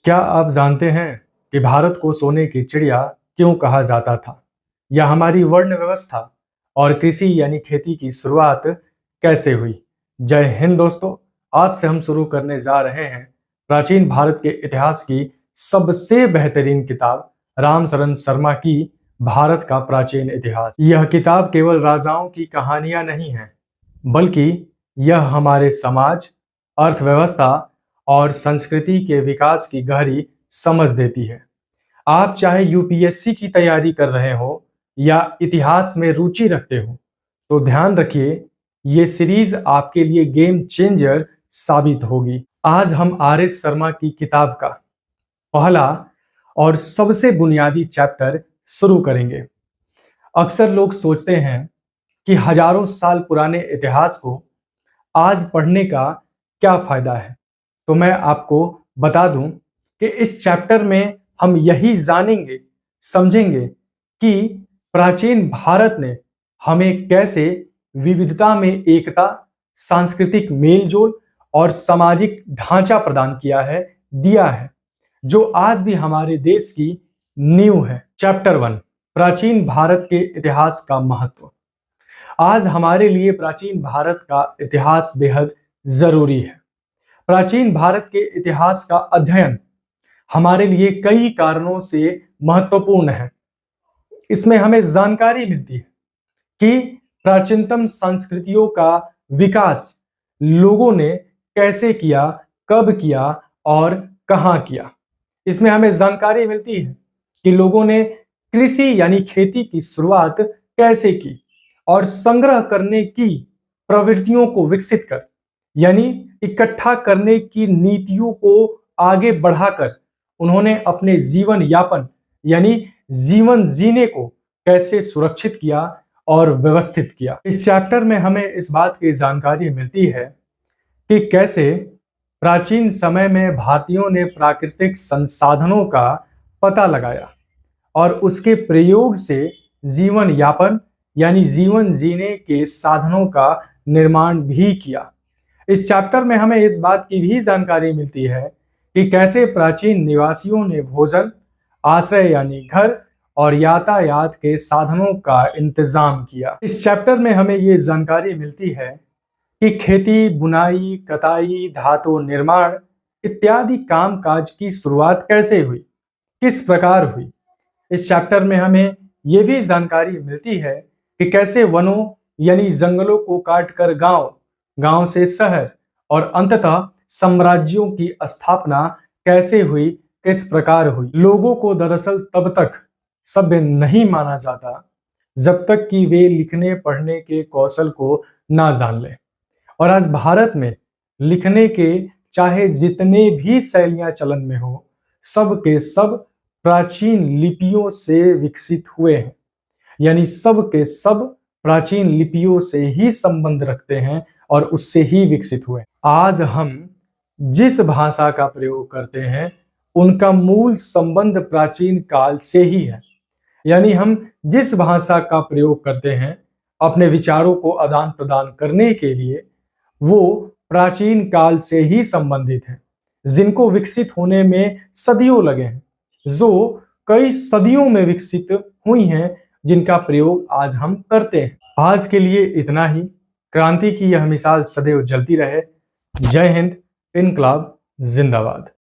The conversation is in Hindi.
क्या आप जानते हैं कि भारत को सोने की चिड़िया क्यों कहा जाता था? या हमारी वर्ण व्यवस्था और कृषि यानी खेती की शुरुआत कैसे हुई? जय हिंद दोस्तों। आज से हम शुरू करने जा रहे हैं प्राचीन भारत के इतिहास की सबसे बेहतरीन किताब रामशरण शर्मा की भारत का प्राचीन इतिहास। यह किताब केवल राजाओं की कहानियां नहीं है, बल्कि यह हमारे समाज, अर्थव्यवस्था और संस्कृति के विकास की गहरी समझ देती है। आप चाहे यूपीएससी की तैयारी कर रहे हो या इतिहास में रुचि रखते हो, तो ध्यान रखिए, ये सीरीज आपके लिए गेम चेंजर साबित होगी। आज हम आर एस शर्मा की किताब का पहला और सबसे बुनियादी चैप्टर शुरू करेंगे। अक्सर लोग सोचते हैं कि हजारों साल पुराने इतिहास को आज पढ़ने का क्या फायदा है। तो मैं आपको बता दूं कि इस चैप्टर में हम यही जानेंगे, समझेंगे कि प्राचीन भारत ने हमें कैसे विविधता में एकता, सांस्कृतिक मेलजोल और सामाजिक ढांचा प्रदान दिया है, जो आज भी हमारे देश की नींव है। चैप्टर 1, प्राचीन भारत के इतिहास का महत्व। आज हमारे लिए प्राचीन भारत का इतिहास बेहद जरूरी है। प्राचीन भारत के इतिहास का अध्ययन हमारे लिए कई कारणों से महत्वपूर्ण है। इसमें हमें जानकारी मिलती है कि प्राचीनतम संस्कृतियों का विकास लोगों ने कैसे किया, कब किया और कहां किया। इसमें हमें जानकारी मिलती है कि लोगों ने कृषि यानी खेती की शुरुआत कैसे की और संग्रह करने की प्रवृत्तियों को विकसित कर, यानी इकट्ठा करने की नीतियों को आगे बढ़ाकर उन्होंने अपने जीवन यापन यानी जीवन जीने को कैसे सुरक्षित किया और व्यवस्थित किया। इस चैप्टर में हमें इस बात की जानकारी मिलती है कि कैसे प्राचीन समय में भारतीयों ने प्राकृतिक संसाधनों का पता लगाया और उसके प्रयोग से जीवन यापन यानी जीवन जीने के साधनों का निर्माण भी किया। इस चैप्टर में हमें इस बात की भी जानकारी मिलती है कि कैसे प्राचीन निवासियों ने भोजन, आश्रय यानी घर और यातायात के साधनों का इंतजाम किया। इस चैप्टर में हमें ये जानकारी मिलती है कि खेती, बुनाई, कताई, धातु निर्माण इत्यादि कामकाज की शुरुआत कैसे हुई, किस प्रकार हुई। इस चैप्टर में हमें ये भी जानकारी मिलती है कि कैसे वनों यानी जंगलों को काटकर गांव, गांव से शहर और अंततः साम्राज्यों की स्थापना कैसे हुई, किस प्रकार हुई। लोगों को दरअसल तब तक सभ्य नहीं माना जाता जब तक कि वे लिखने पढ़ने के कौशल को ना जान ले। और आज भारत में लिखने के चाहे जितने भी शैलियां चलन में हो, सब के सब प्राचीन लिपियों से विकसित हुए हैं, यानी सब के सब प्राचीन लिपियों से ही संबंध रखते हैं और उससे ही विकसित हुए। आज हम जिस भाषा का प्रयोग करते हैं उनका मूल संबंध प्राचीन काल से ही है, यानी हम जिस भाषा का प्रयोग करते हैं अपने विचारों को आदान प्रदान करने के लिए, वो प्राचीन काल से ही संबंधित है, जिनको विकसित होने में सदियों लगे हैं, जो कई सदियों में विकसित हुई हैं, जिनका प्रयोग आज हम करते हैं। आज के लिए इतना ही। क्रांति की यह मिसाल सदैव जलती रहे। जय हिंद, इनकलाब जिंदाबाद।